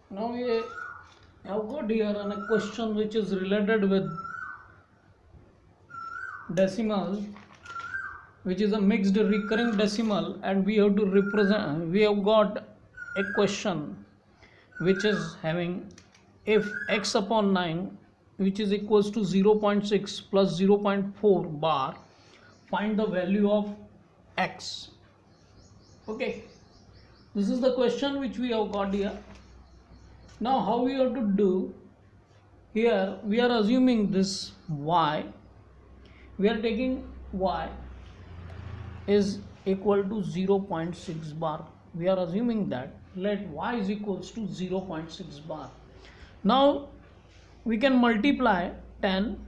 Now we have got here a question which is related with decimal, which is a mixed recurring decimal, and we have to represent. We have got a question which is having if x upon 9 which is equals to 0.6 plus 0.4 bar, find the value of x. Okay, this is the question which we have got here. Now how we have to do here, we are assuming this y, we are taking y is equal to 0.6 bar. We are assuming that let y is equals to 0.6 bar. Now we can multiply 10.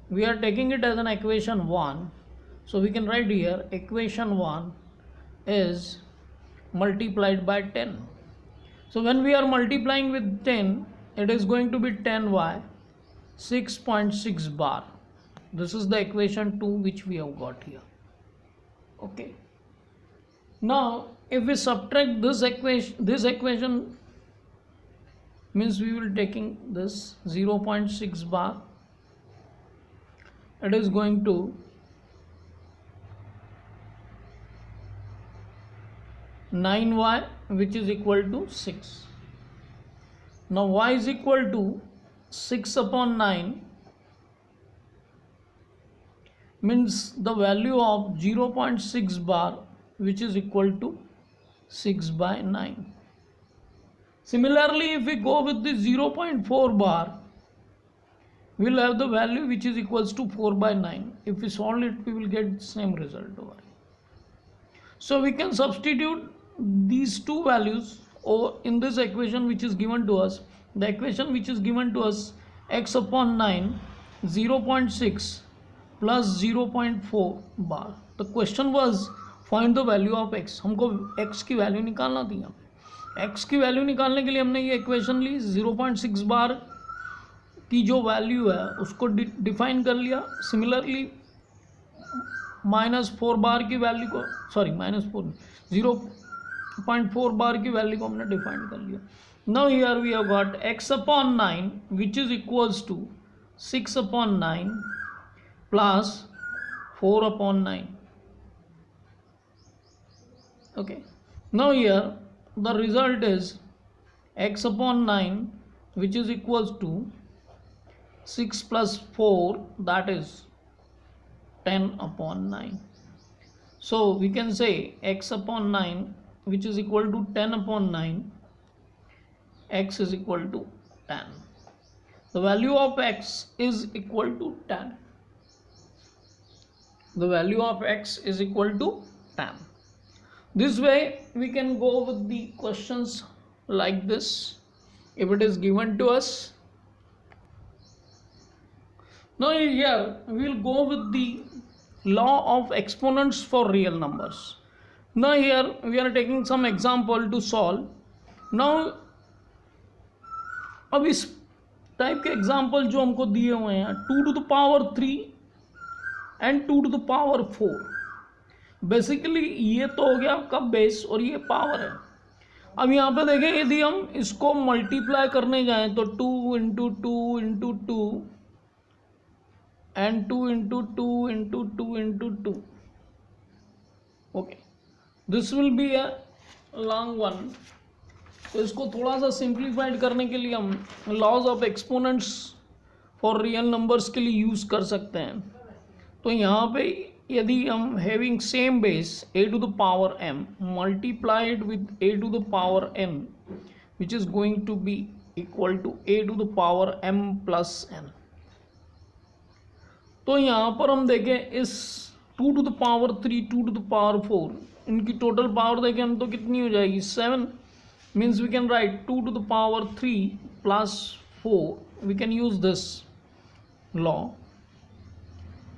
We are taking it as an equation 1. So we can write here equation 1 is multiplied by 10. So when we are multiplying with 10, it is going to be 10y 6.6 bar. This is the equation 2 which we have got here. Okay. Now if we subtract this equation means we will taking this 0.6 bar, it is going to 9y which is equal to 6. Now y is equal to 6 upon 9 means the value of 0.6 bar which is equal to 6 by 9. Similarly, if we go with the 0.4 bar, we will have the value which is equals to 4 by 9. If we solve it, we will get the same result over here. So we can substitute these two values or in this equation which is given to us. The equation which is given to us, x upon 9 0.6 plus 0.4 bar. The question was find the value of x. हमको x की value निकालना थी. यहाँ पे x की value निकालने के लिए हमने ये इक्वेशन ली. 0.6 बार की जो वैल्यू है उसको डिफाइन कर लिया. सिमिलरली -4 बार की वैल्यू को -4 0.4 बार की वैल्यू को हमने डिफाइन कर लिया. Now here we have got x upon 9 which is equals to 6 upon 9 plus 4 upon 9. Okay, now here the result is x upon 9 which is equals to 6 plus 4, that is 10 upon 9. So we can say x upon 9 which is equal to 10 upon 9, x is equal to 10. The value of x is equal to 10. The value of x is equal to 10. This way we can go with the questions like this if it is given to us. Now here we will go with the law of exponents for real numbers. Now here we are taking some example to solve. Now अब इस type के example जो हमको दिए हुए हैं 2 to the power 3 and 2 to the power 4, basically ये तो हो गया आपका बेस और ये पावर है. अब यहाँ पे देखें यदि हम इसको मल्टीप्लाई करने जाएं तो 2 into 2 into 2 and 2 into 2 into 2 into 2. Okay, this will be a long one. तो इसको थोड़ा सा सिंप्लीफाइड करने के लिए हम laws of exponents for real numbers के लिए यूज़ कर सकते हैं. तो यहाँ पे यदि हम having same base a to the power m multiplied with a to the power m which is going to be equal to a to the power m plus n. तो यहाँ पर हम देखें इस 2 to the power 3 2 to the power 4 इनकी total power देखें हम तो कितनी हो जाएगी 7. Means we can write 2 to the power 3 plus 4. we can use this law.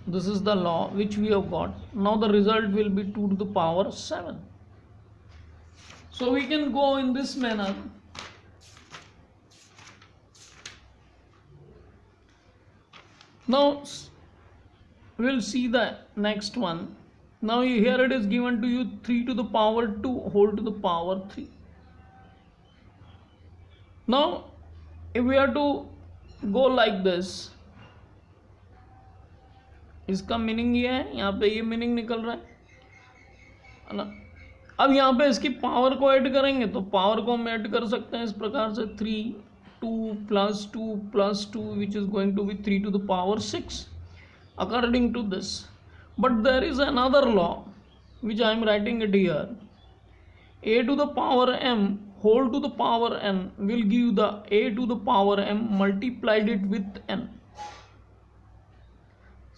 This is the law which we have got. Now the result will be 2 to the power 7. So we can go in this manner. Now we'll see the next one. Now here it is given to you 3 to the power 2 whole to the power 3. Now if we are to go like this, इसका meaning ये है, यहाँ पे ये meaning निकल रहा है ना। अब यहाँ पे इसकी पावर को ऐड करेंगे तो पावर को हम ऐड कर सकते हैं इस प्रकार से 3 2 + 2 + 2 which is going to be 3 to the power 6 according to this. But there is another law which I am writing it here. A to the power m whole to the power n will give the a to the power m multiplied it with n.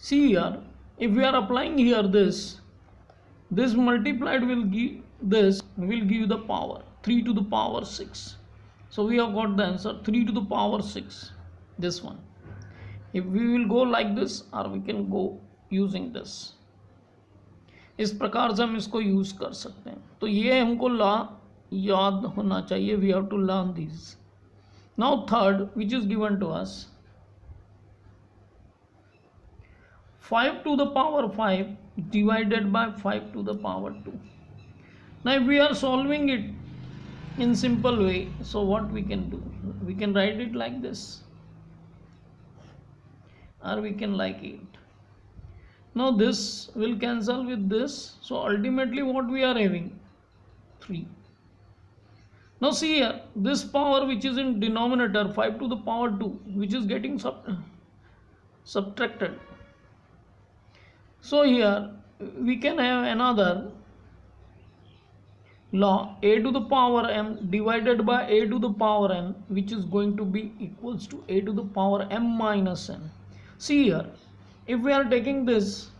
See here, if we are applying here this multiplied will give the power 3 to the power 6. So we have got the answer 3 to the power 6, this one. If we will go like this or we can go using this, इस प्रकार से हम इसको use कर सकते हैं. तो ये हमको लॉ याद होना चाहिए. We have to learn this. Now third which is given to us 5 to the power 5 divided by 5 to the power 2. Now if we are solving it in simple way, so what we can do, we can write it like this or we can like it. Now this will cancel with this, so ultimately what we are having 3. Now see here, this power which is in denominator 5 to the power 2 which is getting subtracted. So here we can have another law, a to the power m divided by a to the power n, which is going to be equals to a to the power m minus n. See here, if we are taking this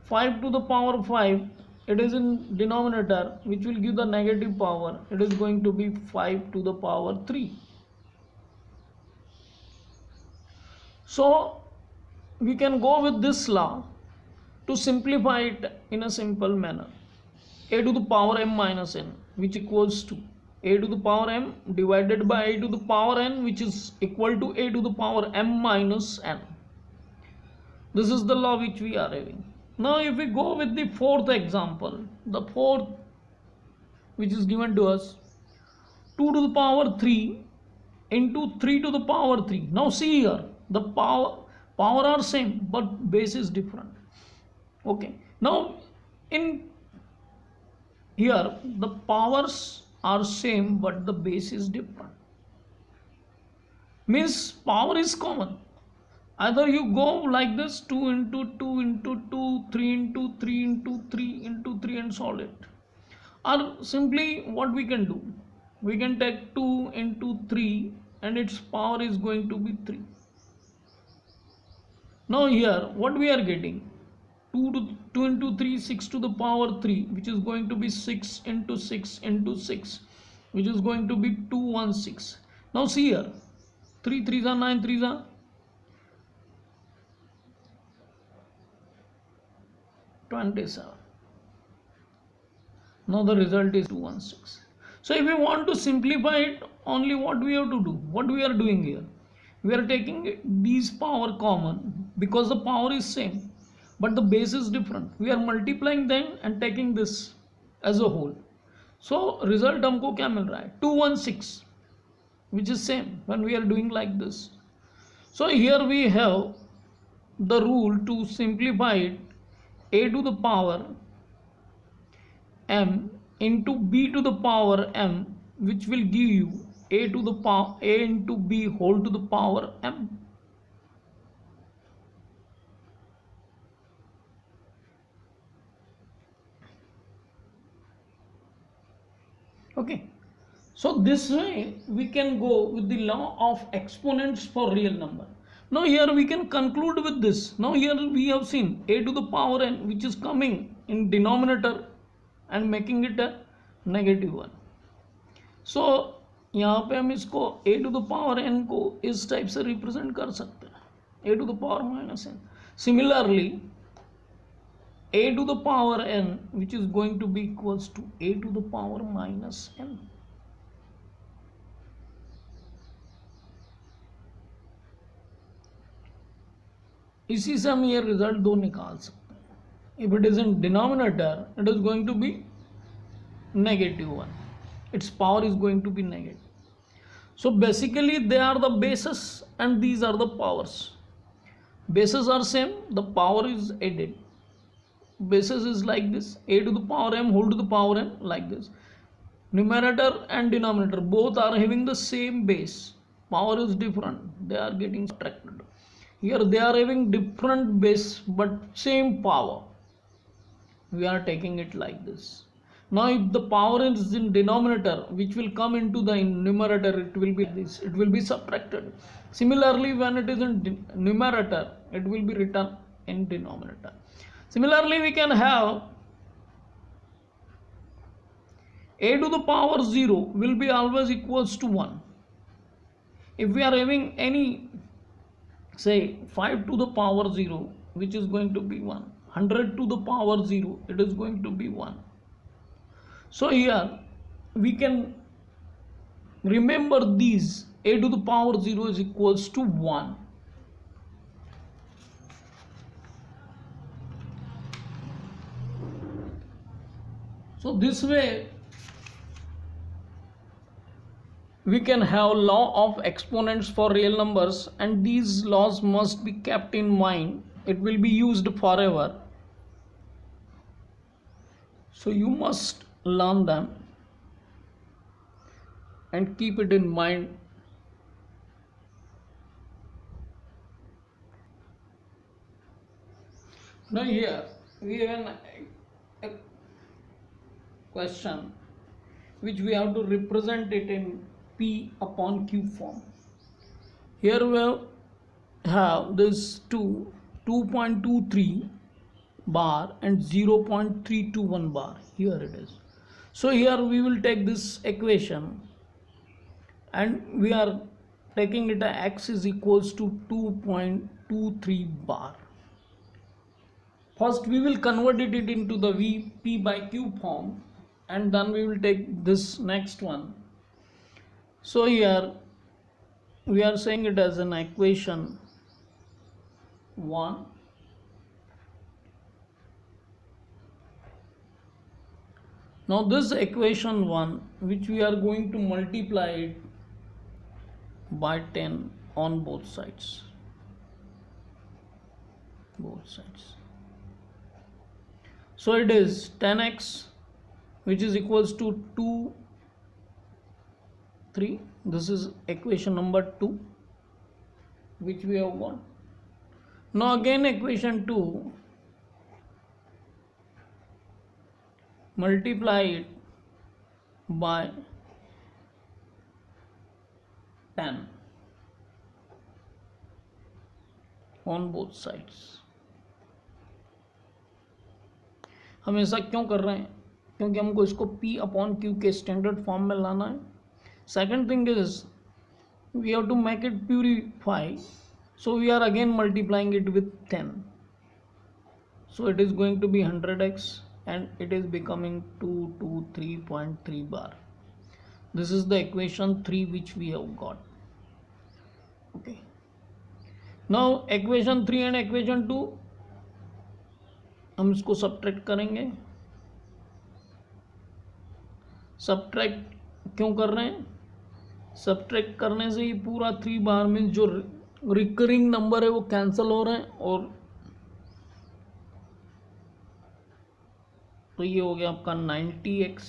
5 to the power 5, it is in denominator which will give the negative power, it is going to be 5 to the power 3. So we can go with this law to simplify it in a simple manner. A to the power m minus n which equals to a to the power m divided by a to the power n which is equal to a to the power m minus n. This is the law which we are having. Now if we go with the fourth example, the fourth which is given to us 2 to the power 3 into 3 to the power 3. Now see here, the power are same but base is different. Okay, now in here the powers are same but the base is different, means power is common. Either you go like this 2 into 2 into 2 3 into 3 into 3 into 3 and solve it, or simply what we can do, we can take 2 into 3 and its power is going to be 3. Now here what we are getting 2 into 3 6 to the power 3 which is going to be 6 into 6 into 6 which is going to be 216. Now see here 3 3s are 9 3s are 27. Now the result is 216. So if we want to simplify it, only what we have to do, what we are doing here, we are taking these power common because the power is same but the base is different. We are multiplying them and taking this as a whole. So result हमको क्या मिल रहा है 216 which is same when we are doing like this. So here we have the rule to simplify it, a to the power m into b to the power m which will give you a to the power a into b whole to the power m. Okay, so this way we can go with the law of exponents for real number. Now here we can conclude with this. Now here we have seen a to the power n which is coming in denominator and making it a negative one. So यहाँ पे हम इसको a to the power n को इस type से represent कर सकते हैं, a to the power minus n. Similarly a to the power n which is going to be equals to a to the power minus n. इसी से हम ये रिजल्ट दो निकाल सकते हैं. If it is in denominator, it is going to be -1. Its power is going to be negative. So basically they are the bases and these are the powers. Bases are same, the power is added. Bases is like this, a to the power m whole to the power m, like this. Numerator and denominator both are having the same base, power is different, they are getting subtracted. Here they are having different base but same power, we are taking it like this. Now if the power is in denominator, which will come into the numerator, it will be this, it will be subtracted. Similarly when it is in numerator, it will be written in denominator. Similarly we can have a to the power 0 will be always equals to 1. If we are having any, say 5 to the power 0, which is going to be 1, 100 to the power 0, it is going to be 1. So here we can remember these, a to the power 0 is equals to 1. So this way we can have law of exponents for real numbers, and these laws must be kept in mind, it will be used forever, so you must learn them and keep it in mind. Now here we have a question which we have to represent it in P upon Q form. Here we have this 2.23 bar and 0.321 bar, here it is. So here we will take this equation and we are taking it as x is equals to 2.23 bar. First we will convert it into the P by Q form, and then we will take this next one. So here we are saying it as an equation 1. Now this equation 1, which we are going to multiply it by 10 on both sides. So it is 10x, which is equals to 2, 3. This is equation number 2, which we have got. Now again equation 2, multiply it by 10 on both sides. हम ऐसा क्यों कर रहे हैं? क्योंकि हमको इसको P upon Q के स्टैंडर्ड फॉर्म में लाना है. Second thing is we have to make it purify, so we are again multiplying it with 10. So it is going to be 100x and it is becoming 223.3 bar. This is the equation 3 which we have got. Okay. Now equation 3 and equation 2 हम इसको subtract करेंगे. Subtract क्यों कर रहे हैं? Subtract करने से ये पूरा 3 बार में जो रिकरिंग नंबर है वो कैंसिल हो रहे हैं, और तो ये हो गया आपका 90x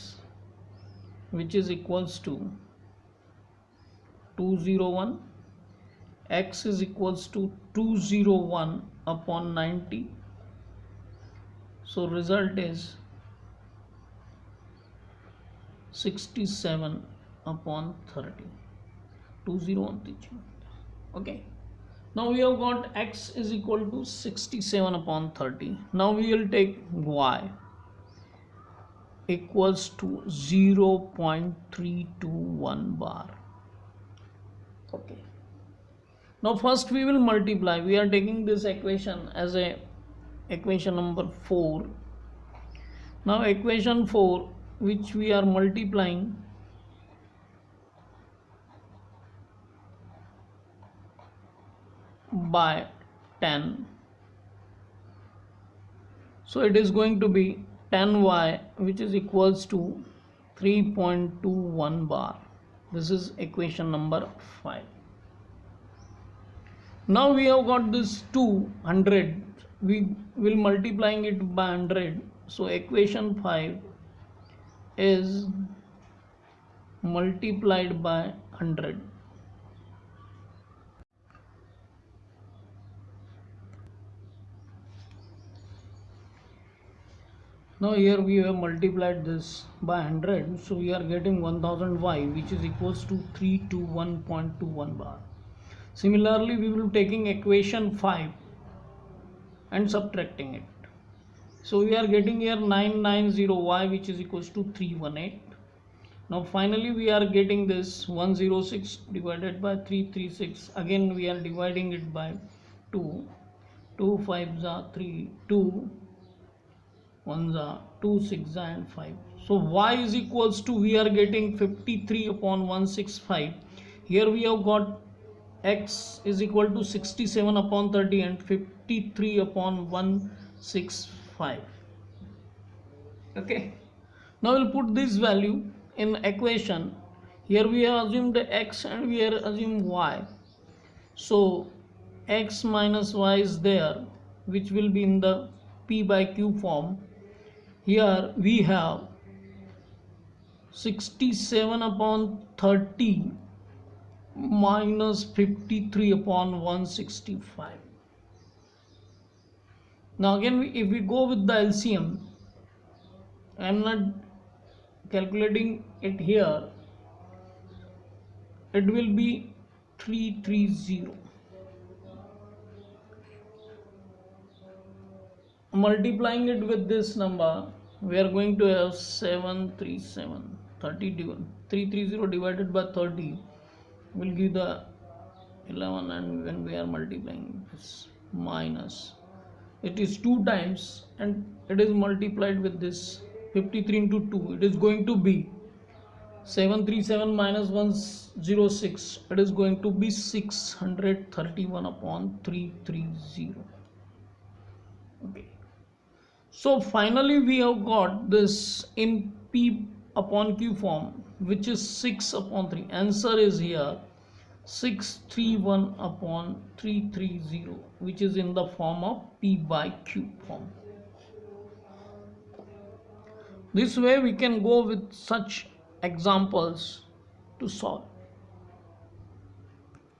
which is equals to 201. x is equals to 201 upon 90. So result is 67 upon 30. 201. Okay. Now we have got x is equal to 67 upon 30. Now we will take y equals to 0.321 bar. Okay. Now first we will multiply. We are taking this equation as a equation number 4. Now equation 4, which we are multiplying by 10. So it is going to be 10y, which is equals to 3.21 bar. This is equation number 5. Now we have got this 200. We will multiplying it by 100. So equation 5 is multiplied by 100. Now here we have multiplied this by 100, so we are getting 1000y, which is equals to 321.21 bar. Similarly, we will taking equation 5 and subtracting it. So we are getting here 990y, which is equals to 318. Now finally we are getting this 106 divided by 336. Again we are dividing it by 2. 2 5s are 3, 2 1s are 2, 6 and 5. So y is equals to, we are getting 53 upon 165. Here we have got x is equal to 67 upon 30 and 53 upon 165. Okay. Now we'll put this value in equation. Here we have assumed x and we are assumed y. So x minus y is there, which will be in the p by q form. Here we have 67 upon 30 minus 53 upon 165. Now again, if we go with the LCM, I am not calculating it here, it will be 330. Multiplying it with this number, we are going to have 737. 330 divided by 30 will give the 11, and when we are multiplying this minus, it is 2 times and it is multiplied with this 53 into 2, it is going to be 737 minus 106, it is going to be 631 upon 330. Okay, so finally we have got this in p upon q form, which is 6 upon 3. Answer is here 631 upon 330, which is in the form of p by q form. This way we can go with such examples to solve.